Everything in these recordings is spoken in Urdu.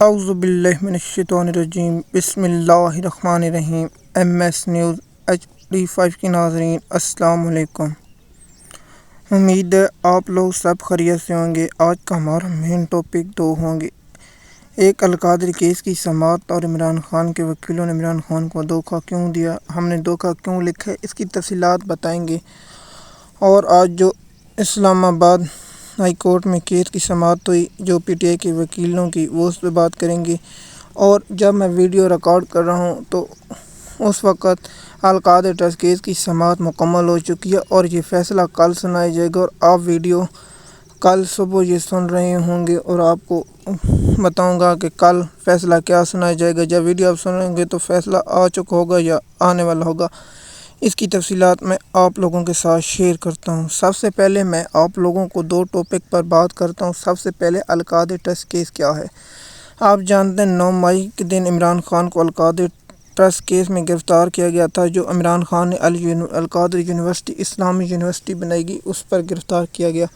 اعوذ باللہ من الشیطان الرجیم بسم اللہ الرحمن الرحیم۔ MS نیوز HD5 کے ناظرین السلام علیکم۔ امید ہے آپ لوگ سب خیریت سے ہوں گے۔ آج کا ہمارا مین ٹاپک دو ہوں گے، ایک القادری کیس کی سماعت اور عمران خان کے وکیلوں نے عمران خان کو دھوکہ کیوں دیا، ہم نے دھوکہ کیوں لکھا ہے، اس کی تفصیلات بتائیں گے۔ اور آج جو اسلام آباد ہائی کورٹ میں کیس کی سماعت ہوئی جو PTI کے وکیلوں کی، وہ اس پہ بات کریں گے۔ اور جب میں ویڈیو ریکارڈ کر رہا ہوں تو اس وقت القادری ٹرسٹ کیس کی سماعت مکمل ہو چکی ہے اور یہ فیصلہ کل سنایا جائے گا، اور آپ ویڈیو کل صبح یہ سن رہے ہوں گے اور آپ کو بتاؤں گا کہ کل فیصلہ کیا سنایا جائے گا۔ جب ویڈیو آپ سنیں گے تو فیصلہ آ چکا ہوگا یا آنے والا ہوگا، اس کی تفصیلات میں آپ لوگوں کے ساتھ شیئر کرتا ہوں۔ سب سے پہلے میں آپ لوگوں کو دو ٹاپک پر بات کرتا ہوں۔ سب سے پہلے القادری ٹرسٹ کیس کیا ہے۔ آپ جانتے ہیں 9 مئی کے دن عمران خان کو القادری ٹرسٹ کیس میں گرفتار کیا گیا تھا، جو عمران خان نے القادری یونیورسٹی اسلامی یونیورسٹی بنائی گئی، اس پر گرفتار کیا گیا۔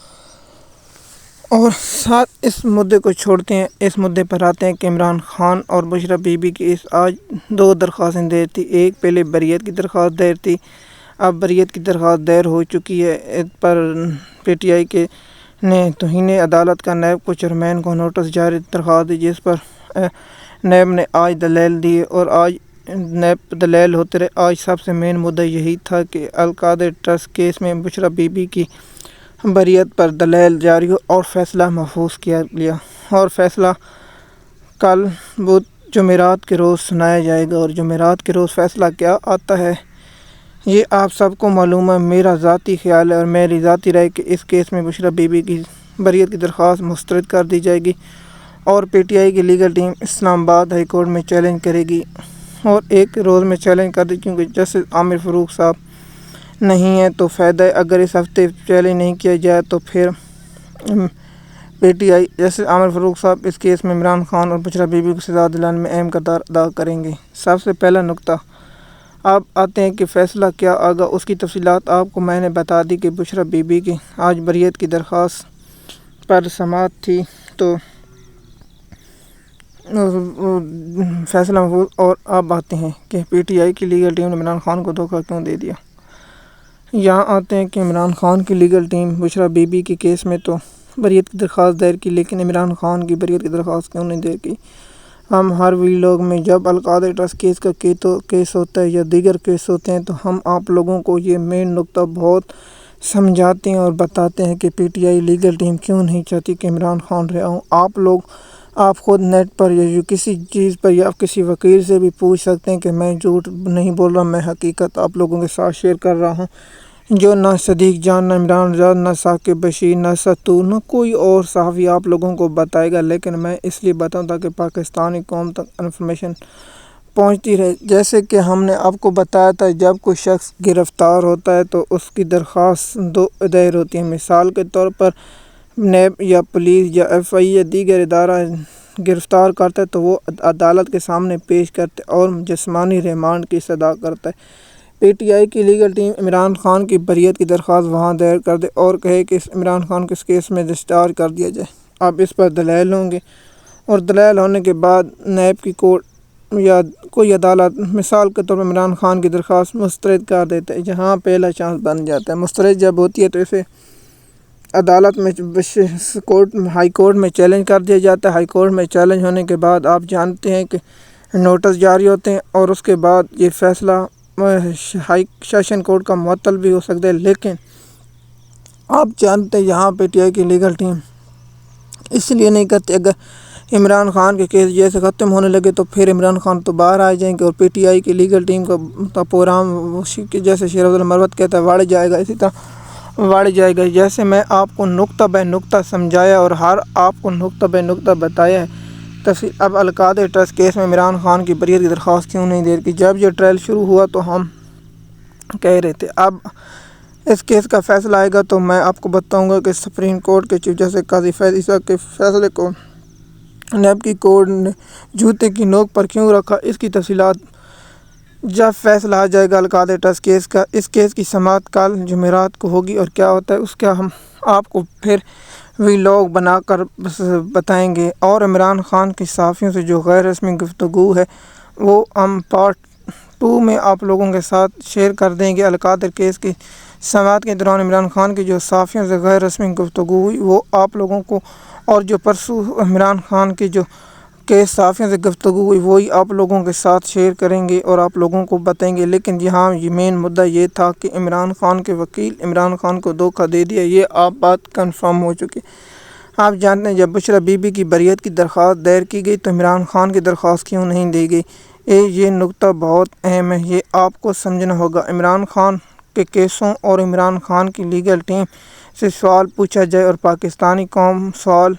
اور ساتھ اس مدعے کو چھوڑتے ہیں، اس مدعے پر آتے ہیں کہ عمران خان اور بشرا بی بی کی آج 2 درخواستیں دائر تھی۔ ایک پہلے بریت کی درخواست دائر تھی، اب بریت کی درخواست دائر ہو چکی ہے۔ اس پر PTI کے نے توہین عدالت کا نیب کو چیئرمین کو نوٹس جاری درخواست دی، جس پر نیب نے آج دلائل دیے اور آج نیب دلائل ہوتے رہے۔ آج سب سے مین مدعا یہی تھا کہ القادری ٹرسٹ کیس میں بشرا بی بی کی بریت پر دلائل جاری ہو اور فیصلہ محفوظ کیا گیا، اور فیصلہ کل بدھ جمعرات کے روز سنایا جائے گا۔ اور جمعرات کے روز فیصلہ کیا آتا ہے یہ آپ سب کو معلوم ہے۔ میرا ذاتی خیال ہے اور میری ذاتی رائے کہ اس کیس میں بشرا بی بی کی بریت کی درخواست مسترد کر دی جائے گی اور PTI کی لیگل ٹیم اسلام آباد ہائی کورٹ میں چیلنج کرے گی، اور ایک روز میں چیلنج کر دی، کیونکہ جسٹس عامر فاروق صاحب نہیں ہے تو فائدہ ہے۔ اگر اس ہفتے چیلنج نہیں کیا جائے تو پھر PTI جسٹس عامر فاروق صاحب اس کیس میں عمران خان اور بشرا بی بی کو سزا دلانے میں اہم کردار ادا کریں گے۔ سب سے پہلا نقطہ اب آتے ہیں کہ فیصلہ کیا آگا، اس کی تفصیلات آپ کو میں نے بتا دی کہ بشرا بی بی کی آج بریت کی درخواست پر سماعت تھی تو فیصلہ محفوظ۔ اور اب آتے ہیں کہ PTI کی لیگل ٹیم نے عمران خان کو دھوکہ کیوں دے دیا۔ یہاں آتے ہیں کہ عمران خان کی legal team Bushra be be کے کیس میں تو بریت کی درخواست دائر کی، لیکن عمران خان کی بریت کی درخواست کیوں نہیں دائر کی۔ ہم ہر ویلوگ میں جب القادری ٹرسٹ کیس کا کیس ہوتا ہے یا دیگر کیس ہوتے ہیں تو ہم آپ لوگوں کو یہ مین نقطہ بہت سمجھاتے ہیں اور بتاتے ہیں کہ PTI لیگل ٹیم کیوں نہیں چاہتی کہ عمران خان رہا ہوں۔ آپ خود نیٹ پر یا کسی چیز پر یا کسی وکیل سے بھی پوچھ سکتے ہیں کہ میں جھوٹ نہیں بول رہا، میں حقیقت آپ لوگوں کے ساتھ شیئر کر رہا ہوں۔ جو نہ صدیق جان، نہ عمران رضا، نہ ثاقب بشیر، نہ ستور، نہ کوئی اور صحافی آپ لوگوں کو بتائے گا، لیکن میں اس لیے بتاؤں تاکہ پاکستانی قوم تک انفارمیشن پہنچتی رہے۔ جیسے کہ ہم نے آپ کو بتایا تھا جب کوئی شخص گرفتار ہوتا ہے تو اس کی درخواست 2 دائر ہوتی ہیں۔ مثال کے طور پر نیب یا پولیس یا FI یا دیگر ادارہ گرفتار کرتا ہے تو وہ عدالت کے سامنے پیش کرتے اور جسمانی ریمانڈ کی استدعا کرتا ہے۔ PTI کی لیگل ٹیم عمران خان کی بریت کی درخواست وہاں دائر کر دے اور کہے کہ عمران خان کو اس کیس میں ڈسچارج کر دیا جائے۔ اب اس پر دلائل ہوں گے اور دلائل ہونے کے بعد نیب کی کورٹ یا کوئی عدالت مثال کے طور پر عمران خان کی درخواست مسترد کر دیتا ہے، جہاں پہلا چانس بن جاتا ہے۔ مسترد جب ہوتی ہے تو اسے عدالت میں ہائی کورٹ میں چیلنج کر دیا جاتا ہے۔ ہائی کورٹ میں چیلنج ہونے کے بعد آپ جانتے ہیں کہ نوٹس جاری ہوتے ہیں اور اس کے بعد یہ فیصلہ ہائی سیشن کورٹ کا معطل بھی ہو سکتا ہے۔ لیکن آپ جانتے ہیں یہاں PTI کی لیگل ٹیم اس لیے نہیں کرتی، اگر عمران خان کے کیس جیسے ختم ہونے لگے تو پھر عمران خان تو باہر آ جائیں گے اور PTI کی لیگل ٹیم کا پروگرام جیسے شیر عبد المروت کہتا ہے بڑھ جائے گا، اسی طرح بڑھ جائے گا۔ جیسے میں آپ کو نقطہ بہ نقطہ سمجھایا اور آپ کو نقطہ بہ نقطہ بتایا ہے۔ اب القادری ٹرسٹ کیس میں عمران خان کی بریت کی درخواست کیوں نہیں دائر کی۔ جب یہ ٹرائل شروع ہوا تو ہم کہہ رہے تھے اب اس کیس کا فیصلہ آئے گا تو میں آپ کو بتاؤں گا کہ سپریم کورٹ کے چیف جسٹس قاضی فیض عیسیٰ کے فیصلے کو نیب کی کورٹ نے جوتے کی نوک پر کیوں رکھا، اس کی تفصیلات جب فیصلہ آ جائے گا القادری ٹرسٹ کیس کا۔ اس کیس کی سماعت کل جمعرات کو ہوگی اور کیا ہوتا ہے اس کا ہم آپ کو پھر ویلاگ بنا کر بتائیں گے۔ اور عمران خان کی صحافیوں سے جو غیر رسمی گفتگو ہے وہ ہم پارٹ 2 میں آپ لوگوں کے ساتھ شیئر کر دیں گے۔ القادر کیس کی سماعت کے دوران عمران خان کی جو صحافیوں سے غیر رسمی گفتگو ہوئی وہ آپ لوگوں کو، اور جو پرسوں عمران خان کی جو کیس صحافیوں سے گفتگو ہوئی وہی آپ لوگوں کے ساتھ شیئر کریں گے اور آپ لوگوں کو بتائیں گے۔ لیکن یہاں یہ مین مدعا یہ تھا کہ عمران خان کے وکیل عمران خان کو دھوکہ دے دیا، یہ آپ بات کنفرم ہو چکی۔ آپ جانتے ہیں جب بشریٰ بی بی کی بریت کی درخواست دائر کی گئی تو عمران خان کی درخواست کیوں نہیں دی گئی؟ یہ نکتہ بہت اہم ہے، یہ آپ کو سمجھنا ہوگا۔ عمران خان کے کیسوں اور عمران خان کی لیگل ٹیم سے سوال پوچھا جائے اور پاکستانی قوم سوال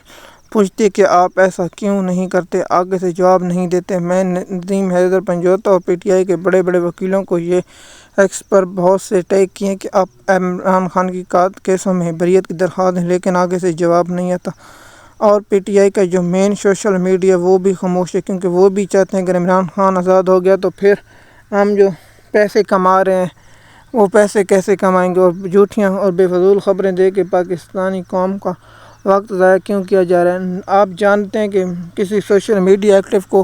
پوچھتی کہ آپ ایسا کیوں نہیں کرتے، آگے سے جواب نہیں دیتے۔ میں ندیم حیدر پنجوتا اور پی ٹی آئی کے بڑے بڑے وکیلوں کو یہ ایکس پر بہت سے ٹیگ کیے کہ آپ عمران خان کی کیسوں میں بریت کی درخواست ہیں لیکن آگے سے جواب نہیں آتا، اور پی ٹی آئی کا جو مین سوشل میڈیا وہ بھی خاموش ہے، کیونکہ وہ بھی چاہتے ہیں اگر عمران خان آزاد ہو گیا تو پھر ہم جو پیسے کما رہے ہیں وہ پیسے کیسے کمائیں گے، اور جھوٹیاں اور بے فضول خبریں دے کے پاکستانی قوم کا وقت ضائع کیوں کیا جا رہا ہے۔ آپ جانتے ہیں کہ کسی سوشل میڈیا ایکٹیو کو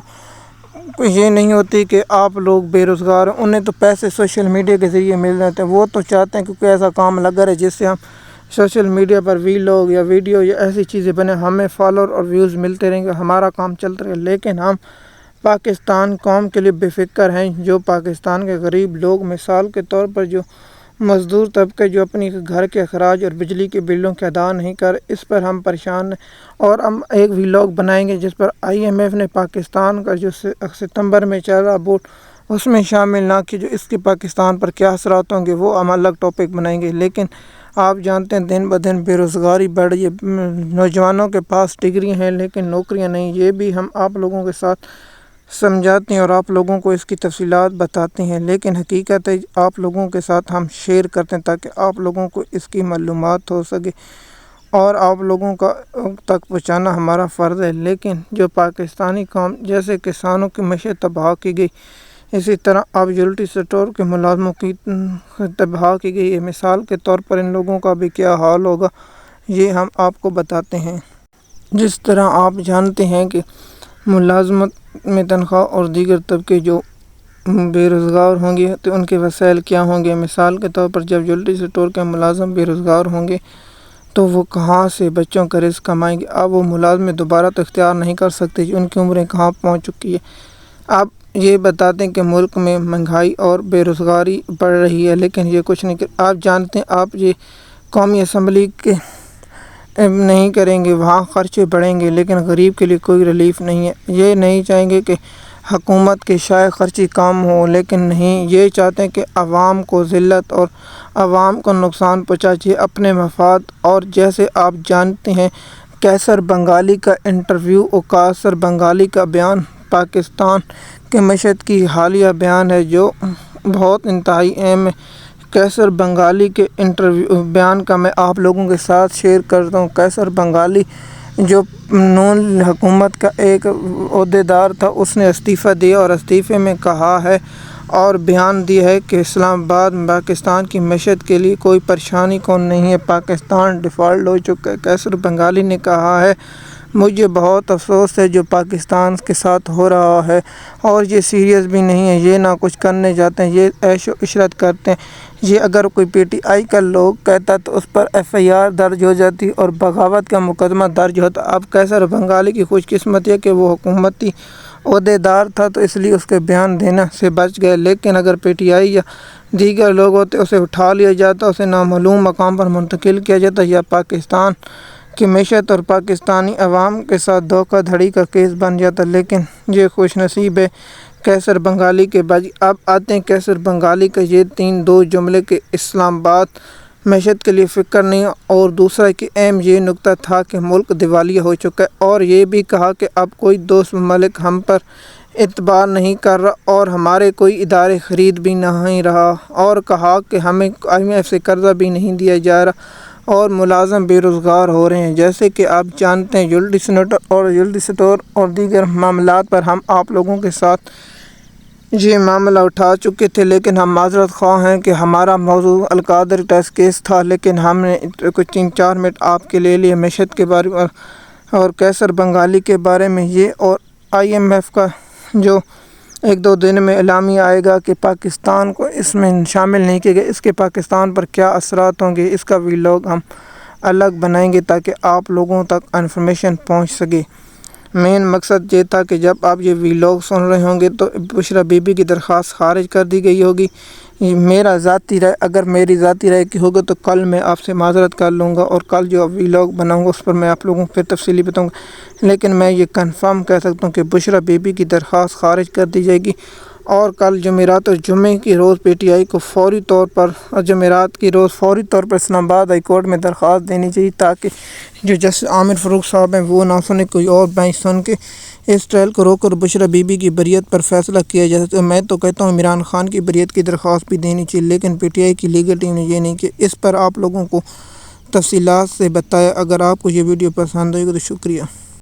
یہ نہیں ہوتی کہ آپ لوگ بے روزگار ہیں، انہیں تو پیسے سوشل میڈیا کے ذریعے مل رہے ہیں، وہ تو چاہتے ہیں کہ کوئی ایسا کام لگا رہے جس سے ہم سوشل میڈیا پر ویلاگ یا ویڈیو یا ایسی چیزیں بنیں، ہمیں فالوور اور ویوز ملتے رہیں گے، ہمارا کام چلتا رہے گا۔ لیکن ہم پاکستان قوم کے لیے بے فکر ہیں، جو پاکستان کے غریب لوگ، مثال کے طور پر جو مزدور طبقے جو اپنی گھر کے اخراج اور بجلی کے بلوں کے ادا نہیں کر، اس پر ہم پریشان ہیں۔ اور ہم ایک ویلاگ بنائیں گے جس پر آئی ایم ایف نے پاکستان کا جو ستمبر میں چل رہا بورڈ اس میں شامل نہ کی، جو اس کے پاکستان پر کیا اثرات ہوں گے وہ ہم الگ ٹاپک بنائیں گے۔ لیکن آپ جانتے ہیں دن بدن بے روزگاری بڑھ رہی ہے، نوجوانوں کے پاس ڈگری ہیں لیکن نوکریاں نہیں، یہ بھی ہم آپ لوگوں کے ساتھ سمجھاتے ہیں اور آپ لوگوں کو اس کی تفصیلات بتاتے ہیں، لیکن حقیقت ہے آپ لوگوں کے ساتھ ہم شیئر کرتے ہیں تاکہ آپ لوگوں کو اس کی معلومات ہو سکے اور آپ لوگوں کا تک پہنچانا ہمارا فرض ہے۔ لیکن جو پاکستانی قوم، جیسے کسانوں کی معیشت تباہ کی گئی، اسی طرح اب یوٹیلیٹی سٹور کے ملازموں کی تباہ کی گئی ہے، مثال کے طور پر ان لوگوں کا بھی کیا حال ہوگا یہ ہم آپ کو بتاتے ہیں۔ جس طرح آپ جانتے ہیں کہ ملازمت میں تنخواہ اور دیگر طبقے جو بے روزگار ہوں گے تو ان کے وسائل کیا ہوں گے، مثال کے طور پر جب یوٹیلیٹی سٹور کے ملازم بے روزگار ہوں گے تو وہ کہاں سے بچوں کا رزق کمائیں گے؟ اب وہ ملازمت دوبارہ تو اختیار نہیں کر سکتے، ان کی عمریں کہاں پہنچ چکی ہے۔ آپ یہ بتاتے ہیں کہ ملک میں مہنگائی اور بے روزگاری بڑھ رہی ہے لیکن یہ کچھ نہیں آپ جانتے ہیں، آپ یہ قومی اسمبلی کے نہیں کریں گے، وہاں خرچے بڑھیں گے لیکن غریب کے لیے کوئی ریلیف نہیں ہے۔ یہ نہیں چاہیں گے کہ حکومت کے شائع خرچی کم ہو، لیکن نہیں، یہ چاہتے ہیں کہ عوام کو ذلت اور عوام کو نقصان پہنچائے اپنے مفاد۔ اور جیسے آپ جانتے ہیں قیصر بنگالی کا انٹرویو اور قیصر بنگالی کا بیان پاکستان کے معیشت کی حالیہ بیان ہے جو بہت انتہائی اہم ہے۔ قیصر بنگالی کے انٹرویو بیان کا میں آپ لوگوں کے ساتھ شیئر کرتا ہوں۔ قیصر بنگالی جو نون حکومت کا ایک عہدیدار تھا، اس نے استعفیٰ دیا اور استعفے میں کہا ہے اور بیان دیا ہے کہ اسلام آباد پاکستان کی معیشت کے لیے کوئی پریشانی کون نہیں ہے، پاکستان ڈیفالٹ ہو چکا ہے۔ قیصر بنگالی نے کہا ہے مجھے بہت افسوس ہے جو پاکستان کے ساتھ ہو رہا ہے، اور یہ سیریس بھی نہیں ہے، یہ نہ کچھ کرنے جاتے ہیں، یہ عیش و عشرت کرتے ہیں۔ یہ اگر کوئی پی ٹی آئی کا لوگ کہتا تو اس پر ایف آئی آر درج ہو جاتی اور بغاوت کا مقدمہ درج ہوتا۔ اب قیصر بنگالی کی خوش قسمتی ہے کہ وہ حکومتی عہدیدار تھا تو اس لیے اس کے بیان دینے سے بچ گئے، لیکن اگر پی ٹی آئی یا دیگر لوگ ہوتے اسے اٹھا لیا جاتا، اسے نامعلوم مقام پر منتقل کیا جاتا، یا پاکستان کی معیشت اور پاکستانی عوام کے ساتھ دھوکہ دھڑی کا کیس بن جاتا۔ لیکن یہ خوش نصیب ہے قیصر بنگالی کے بعد۔ اب آتے ہیں قیصر بنگالی کا یہ دو جملے کہ اسلام آباد معیشت کے لیے فکر نہیں، اور دوسرا کہ اہم یہ نکتہ تھا کہ ملک دیوالیہ ہو چکا ہے، اور یہ بھی کہا کہ اب کوئی دوست ممالک ہم پر اعتبار نہیں کر رہا اور ہمارے کوئی ادارے خرید بھی نہیں رہا، اور کہا کہ ہمیں آئی ایم ایف سے قرضہ بھی نہیں دیا جا رہا اور ملازم بے روزگار ہو رہے ہیں۔ جیسے کہ آپ جانتے ہیں یوٹیلیٹی سٹور اور دیگر معاملات پر ہم آپ لوگوں کے ساتھ یہ معاملہ اٹھا چکے تھے، لیکن ہم معذرت خواہ ہیں کہ ہمارا موضوع القادری ٹیسٹ کیس تھا، لیکن ہم نے کچھ 3-4 منٹ آپ کے لے لیے معیشت کے بارے میں اور قیصر بنگالی کے بارے میں یہ، اور IMF کا جو 1-2 دن میں اعلامیہ آئے گا کہ پاکستان کو اس میں شامل نہیں کیا گیا، اس کے پاکستان پر کیا اثرات ہوں گے، اس کا ویلاگ ہم الگ بنائیں گے تاکہ آپ لوگوں تک انفارمیشن پہنچ سکے۔ مین مقصد یہ تھا کہ جب آپ یہ ویلاگ سن رہے ہوں گے تو بشریٰ بی بی کی درخواست خارج کر دی گئی ہوگی۔ میرا ذاتی رائے، اگر میری ذاتی رائے کی ہوگا تو کل میں آپ سے معذرت کر لوں گا، اور کل جو ویلاگ بناؤں گا اس پر میں آپ لوگوں کو پھر تفصیلی بتاؤں گا، لیکن میں یہ کنفرم کہہ سکتا ہوں کہ بشریٰ بی بی کی درخواست خارج کر دی جائے گی، اور کل جمعرات اور جمعے کی روز PTI کو فوری طور پر، اور جمعرات کی روز فوری طور پر اسلام آباد ہائی کورٹ میں درخواست دینی چاہیے، تاکہ جو جسٹس عامر فاروق صاحب ہیں وہ نہ سنے، کوئی اور بینچ سن کے اس ٹرائل کو روک کر بشریٰ بی بی کی بریت پر فیصلہ کیا جا سکتا ہے۔ میں تو کہتا ہوں عمران خان کی بریت کی درخواست بھی دینی چاہیے، لیکن PTI کی لیگل ٹیم نے یہ نہیں کیا۔ اس پر آپ لوگوں کو تفصیلات سے بتایا۔ اگر آپ کو یہ ویڈیو پسند آئے گا تو شکریہ۔